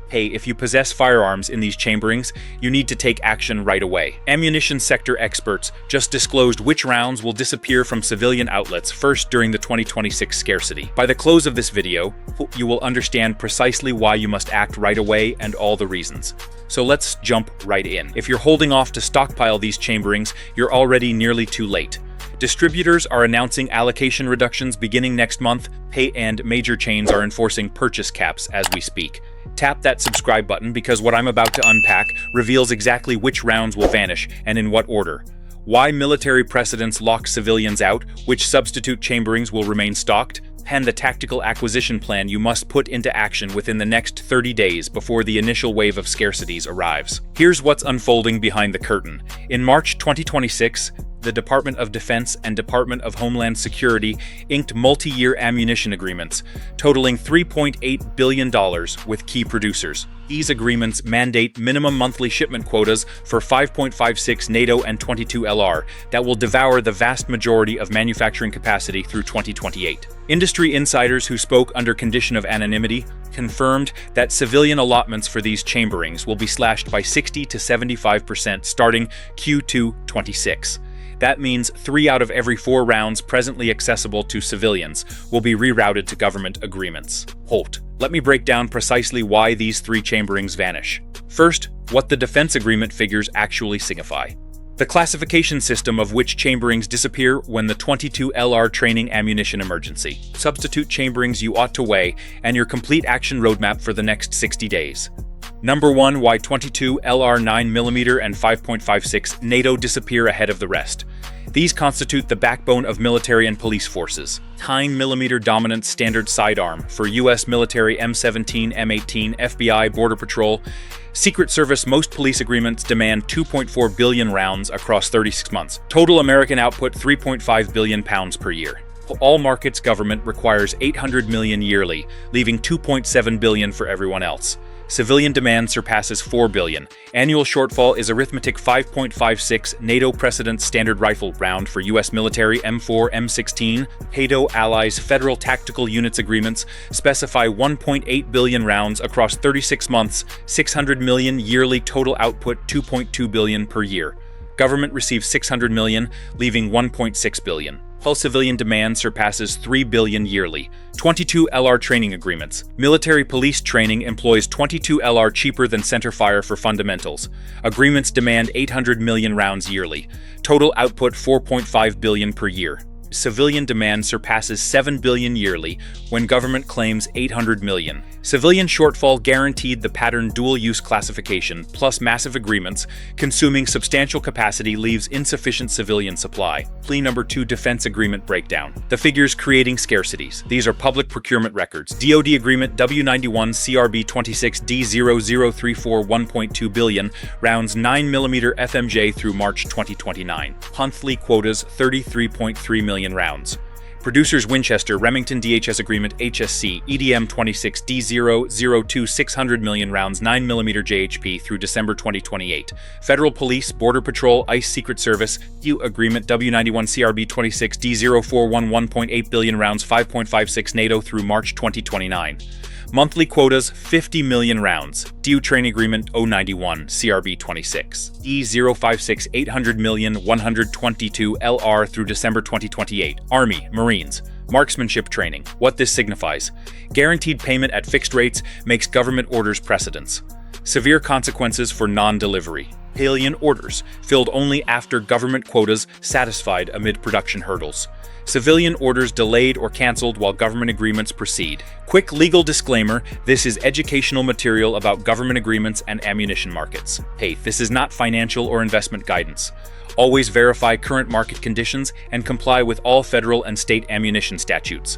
Hey, if you possess firearms in these chamberings, you need to take action right away. Ammunition sector experts just disclosed which rounds will disappear from civilian outlets first during the 2026 scarcity. By the close of this video, you will understand precisely why you must act right away and all the reasons. So let's jump right in. If you're holding off to stockpile these chamberings, you're already nearly too late. Distributors are announcing allocation reductions beginning next month, and major chains are enforcing purchase caps as we speak. Tap that subscribe button because what I'm about to unpack reveals exactly which rounds will vanish and in what order. Why military precedents lock civilians out, which substitute chamberings will remain stocked, and the tactical acquisition plan you must put into action within the next 30 days before the initial wave of scarcities arrives. Here's what's unfolding behind the curtain. In March 2026, the Department of Defense and Department of Homeland Security inked multi-year ammunition agreements, totaling $3.8 billion with key producers. These agreements mandate minimum monthly shipment quotas for 5.56 NATO and 22 LR that will devour the vast majority of manufacturing capacity through 2028. Industry insiders who spoke under condition of anonymity confirmed that civilian allotments for these chamberings will be slashed by 60 to 75% starting Q2 26. That means 3 out of every 4 rounds presently accessible to civilians will be rerouted to government agreements. Halt. Let me break down precisely why these 3 chamberings vanish. First, what the defense agreement figures actually signify. The classification system of which chamberings disappear when the 22 LR training ammunition emergency. Substitute chamberings you ought to weigh and your complete action roadmap for the next 60 days. Number 1. Why 22 LR 9mm and 5.56 NATO disappear ahead of the rest. These constitute the backbone of military and police forces. 9mm dominant standard sidearm for U.S. military M17, M18, FBI, Border Patrol. Secret Service. Most police agreements demand 2.4 billion rounds across 36 months. Total American output 3.5 billion pounds per year. All markets government requires 800 million yearly, leaving 2.7 billion for everyone else. Civilian demand surpasses 4 billion. Annual shortfall is arithmetic. 5.56 NATO precedent standard rifle round for U.S. military M4, M16. NATO allies federal tactical units agreements specify 1.8 billion rounds across 36 months, 600 million yearly total output, 2.2 billion per year. Government receives 600 million, leaving 1.6 billion. All civilian demand surpasses 3 billion yearly. 22 LR training agreements. Military police training employs 22 LR cheaper than center fire for fundamentals. Agreements demand 800 million rounds yearly. Total output 4.5 billion per year. Civilian demand surpasses 7 billion yearly when government claims 800 million. Civilian shortfall guaranteed the pattern dual-use classification plus massive agreements consuming substantial capacity leaves insufficient civilian supply. Plea number 2. Defense agreement breakdown. The figures creating scarcities. These are public procurement records. DoD agreement W91 CRB 26 D0034 1.2 billion rounds 9mm FMJ through March 2029. Monthly quotas 33.3 million rounds. Producers Winchester Remington DHS agreement HSC EDM 26 D002 600 million rounds 9mm JHP through December 2028. Federal Police, Border Patrol, ICE Secret Service U agreement W91 CRB 26 D041 1.8 billion rounds 5.56 NATO through March 2029. Monthly quotas 50 million rounds. DU training agreement 091 CRB 26 E056 800 million 122 LR through December 2028. Army, Marines, marksmanship training. What this signifies. Guaranteed payment at fixed rates makes government orders precedence. Severe consequences for non-delivery. Alien orders, filled only after government quotas satisfied amid production hurdles. Civilian orders delayed or canceled while government agreements proceed. Quick legal disclaimer, this is educational material about government agreements and ammunition markets. Hey, this is not financial or investment guidance. Always verify current market conditions and comply with all federal and state ammunition statutes.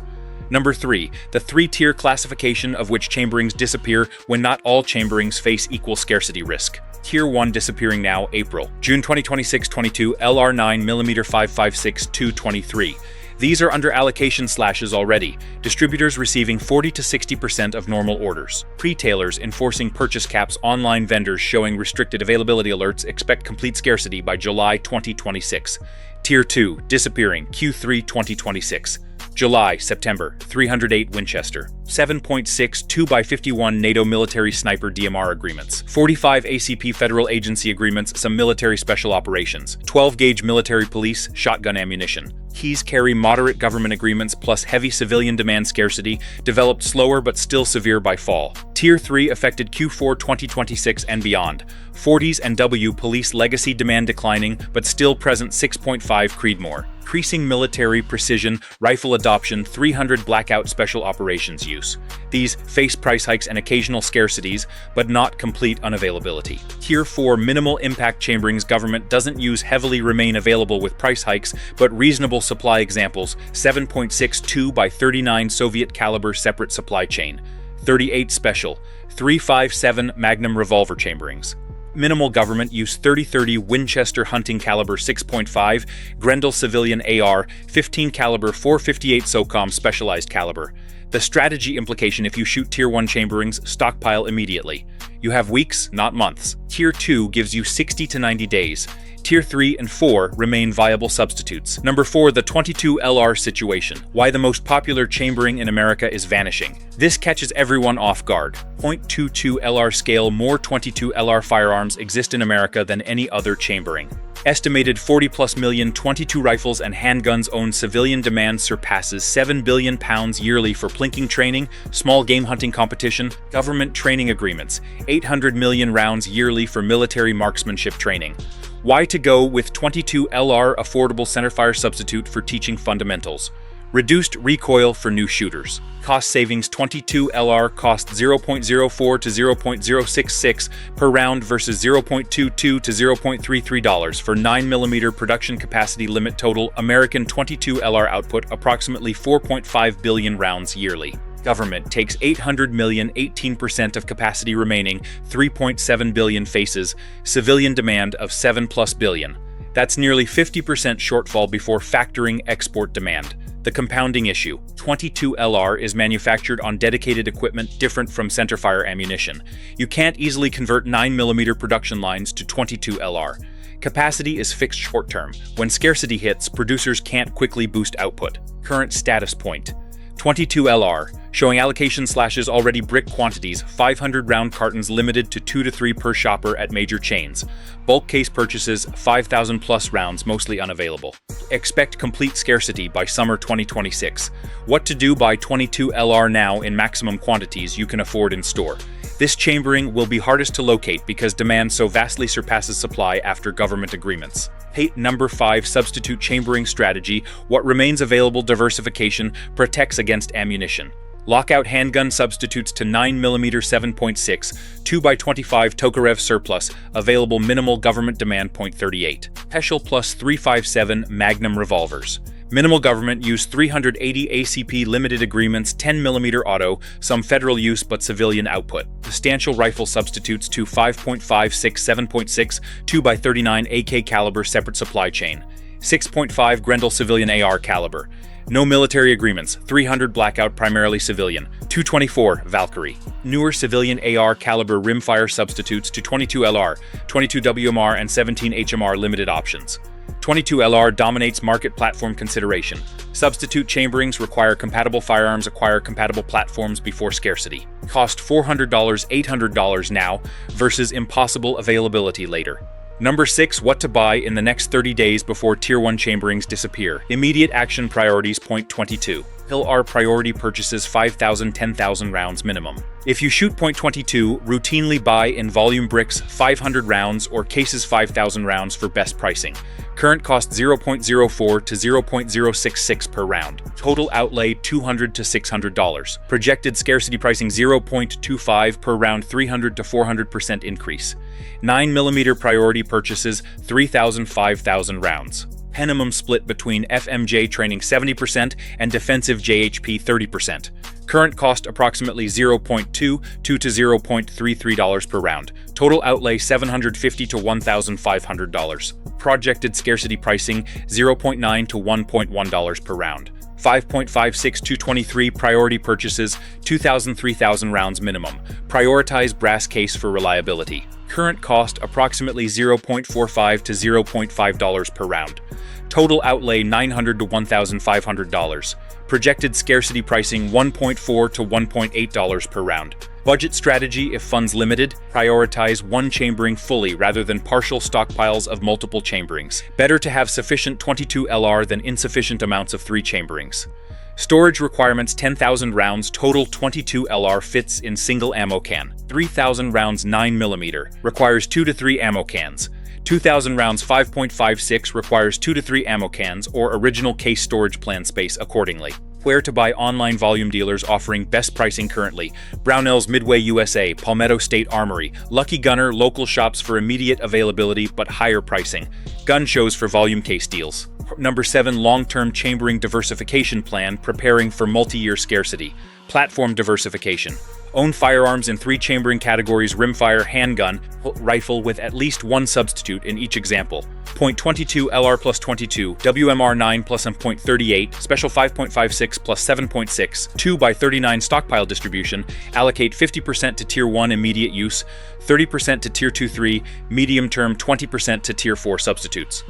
Number 3. The 3-tier classification of which chamberings disappear when not all chamberings face equal scarcity risk. Tier 1 disappearing now, April. June 2026 22 LR 9mm 5.56 223. These are under allocation slashes already, distributors receiving 40 to 60% of normal orders. Retailers enforcing purchase caps, online vendors showing restricted availability alerts expect complete scarcity by July 2026. Tier 2 disappearing Q3 2026. July, September, 308 Winchester. 7.6 2x51 NATO military sniper DMR agreements, 45 ACP federal agency agreements, some military special operations, 12-gauge military police, shotgun ammunition. Keys carry moderate government agreements plus heavy civilian demand scarcity, developed slower but still severe by fall. Tier 3 affected Q4 2026 and beyond. 40s and W police legacy demand declining but still present 6.5 Creedmoor. Increasing military precision, rifle adoption, 300 blackout special operations use. These face price hikes and occasional scarcities, but not complete unavailability. Tier 4 minimal impact chamberings government doesn't use heavily remain available with price hikes, but reasonable supply examples, 7.62 by 39 Soviet caliber separate supply chain, 38 special, 357 Magnum revolver chamberings. Minimal government use 30-30 Winchester hunting caliber 6.5, Grendel civilian AR, 15 caliber 458 SOCOM specialized caliber. The strategy implication: if you shoot Tier 1 chamberings, stockpile immediately. You have weeks, not months. Tier 2 gives you 60 to 90 days. Tier 3 and 4 remain viable substitutes. Number 4, the 22 LR situation. Why the most popular chambering in America is vanishing. This catches everyone off guard. .22 LR scale, more 22 LR firearms exist in America than any other chambering. Estimated 40+ million 22 rifles and handguns owned. Civilian demand surpasses £7 billion yearly for plinking training, small game hunting competition, government training agreements, 800 million rounds yearly for military marksmanship training. Why to go with 22 LR affordable centerfire substitute for teaching fundamentals. Reduced recoil for new shooters. Cost savings: 22 LR cost 0.04 to 0.066 per round versus 0.22 to $0.33 for 9mm production capacity limit. Total American 22 LR output approximately 4.5 billion rounds yearly. Government takes 800 million, 18% of capacity remaining, 3.7 billion faces, civilian demand of 7+ billion. That's nearly 50% shortfall before factoring export demand. The compounding issue: 22 LR is manufactured on dedicated equipment different from centerfire ammunition. You can't easily convert 9mm production lines to 22 LR. Capacity is fixed short-term. When scarcity hits, producers can't quickly boost output. Current status point: 22 LR, showing allocation slashes already brick quantities, 500 round cartons limited to 2 to 3 per shopper at major chains. Bulk case purchases, 5,000+ rounds mostly unavailable. Expect complete scarcity by summer 2026. What to do: buy 22 LR now in maximum quantities you can afford in store. This chambering will be hardest to locate because demand so vastly surpasses supply after government agreements. Number 5, substitute chambering strategy. What remains available: diversification protects against ammunition. Lockout handgun substitutes to 9mm 7.6, 2x25 Tokarev surplus, available, minimal government demand. .38. Peschel plus 357 Magnum revolvers. Minimal government use: 380 ACP limited agreements, 10mm auto, some federal use but civilian output. Substantial rifle substitutes to 5.56 7.6, 2x39 AK caliber separate supply chain. 6.5 Grendel civilian AR caliber. No military agreements, 300 blackout primarily civilian, 224 Valkyrie. Newer civilian AR caliber rimfire substitutes to 22 LR, 22 WMR and 17 HMR limited options. 22 LR dominates market platform consideration. Substitute chamberings require compatible firearms, acquire compatible platforms before scarcity. Cost $400, $800 now versus impossible availability later. Number 6, what to buy in the next 30 days before Tier 1 chamberings disappear. Immediate action priorities. .22. LR priority purchases: 5,000, 10,000 rounds minimum. If you shoot .22, routinely buy in volume bricks, 500 rounds or cases, 5,000 rounds for best pricing. Current cost: 0.04 to 0.066 per round. Total outlay: $200 to $600. Projected scarcity pricing: 0.25 per round, 300 to 400% increase. 9mm priority purchases: 3,000, 5,000 rounds. Minimum split between FMJ training 70% and defensive JHP 30%. Current cost approximately $0.22 to $0.33 per round. Total outlay $750 to $1,500. Projected scarcity pricing $0.9 to $1.1 per round. 5.56 to 23 priority purchases, 2,000, 3,000 rounds minimum. Prioritize brass case for reliability. Current cost approximately $0.45 to $0.5 per round. Total outlay $900 to $1,500. Projected scarcity pricing $1.4 to $1.8 per round. Budget strategy: if funds limited, prioritize one chambering fully rather than partial stockpiles of multiple chamberings. Better to have sufficient 22 LR than insufficient amounts of 3 chamberings. Storage requirements: 10,000 rounds, total 22 LR fits in single ammo can. 3,000 rounds 9mm, requires 2 to 3 ammo cans. 2,000 rounds 5.56 requires 2 to 3 ammo cans, or original case storage plan space accordingly. Where to buy: online volume dealers offering best pricing currently. Brownells, Midway USA, Palmetto State Armory, Lucky Gunner, local shops for immediate availability but higher pricing. Gun shows for volume case deals. Number 7. Long-term chambering diversification plan, preparing for multi-year scarcity. Platform diversification. Own firearms in 3 chambering categories: rimfire, handgun, rifle with at least one substitute in each example. .22 LR plus 22, WMR 9 plus .38, special 5.56 plus 7.6, 2x39 stockpile distribution. Allocate 50% to Tier 1 immediate use, 30% to Tier 2-3, medium term 20% to Tier 4 substitutes.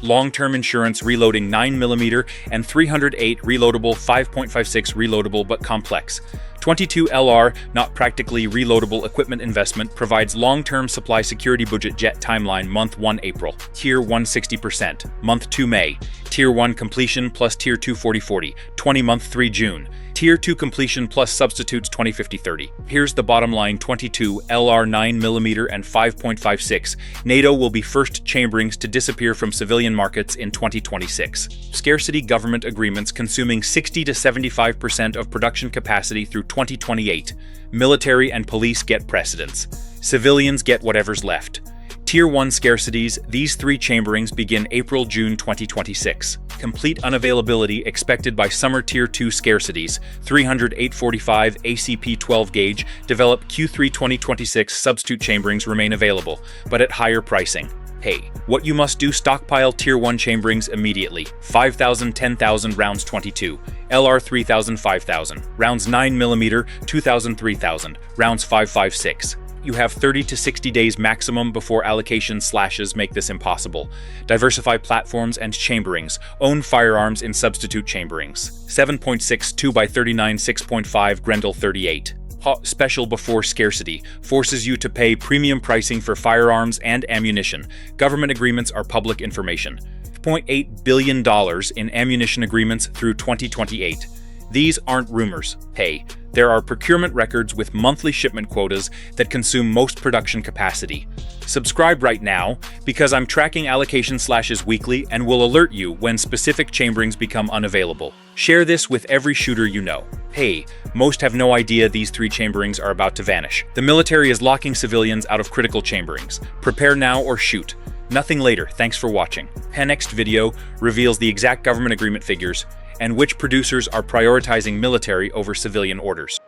Long-term insurance, reloading 9mm and 308 reloadable, 5.56 reloadable but complex. 22 LR, not practically reloadable equipment investment, provides long-term supply security. Budget jet timeline: month 1 April. Tier 1 60%, month 2 May. Tier 1 completion plus Tier 2 40-40, 20 month 3 June. Tier 2 completion plus substitutes 20-50-30. Here's the bottom line: 22 LR 9mm and 5.56. NATO will be first chamberings to disappear from civilian markets in 2026. Scarcity government agreements consuming 60 to 75% of production capacity through 2028. Military and police get precedence. Civilians get whatever's left. Tier 1 scarcities: these 3 chamberings begin April-June 2026. Complete unavailability expected by summer. Tier 2 scarcities: 300-845 ACP 12 gauge, develop Q3 2026. Substitute chamberings remain available, but at higher pricing. Hey, what you must do: stockpile Tier 1 chamberings immediately. 5,000, 10,000 rounds 22. LR 3,000, 5,000. Rounds 9mm, 2,000, 3,000. Rounds 5.56. You have 30 to 60 days maximum before allocation slashes make this impossible. Diversify platforms and chamberings. Own firearms in substitute chamberings. 7.6 2x39 6.5 Grendel 38. Special before scarcity. Forces you to pay premium pricing for firearms and ammunition. Government agreements are public information. $0.8 billion in ammunition agreements through 2028. These aren't rumors. Hey, there are procurement records with monthly shipment quotas that consume most production capacity. Subscribe right now, because I'm tracking allocation slashes weekly and will alert you when specific chamberings become unavailable. Share this with every shooter you know. Hey, most have no idea these 3 chamberings are about to vanish. The military is locking civilians out of critical chamberings. Prepare now or shoot. Nothing later. Thanks for watching. The next video reveals the exact government agreement figures and which producers are prioritizing military over civilian orders.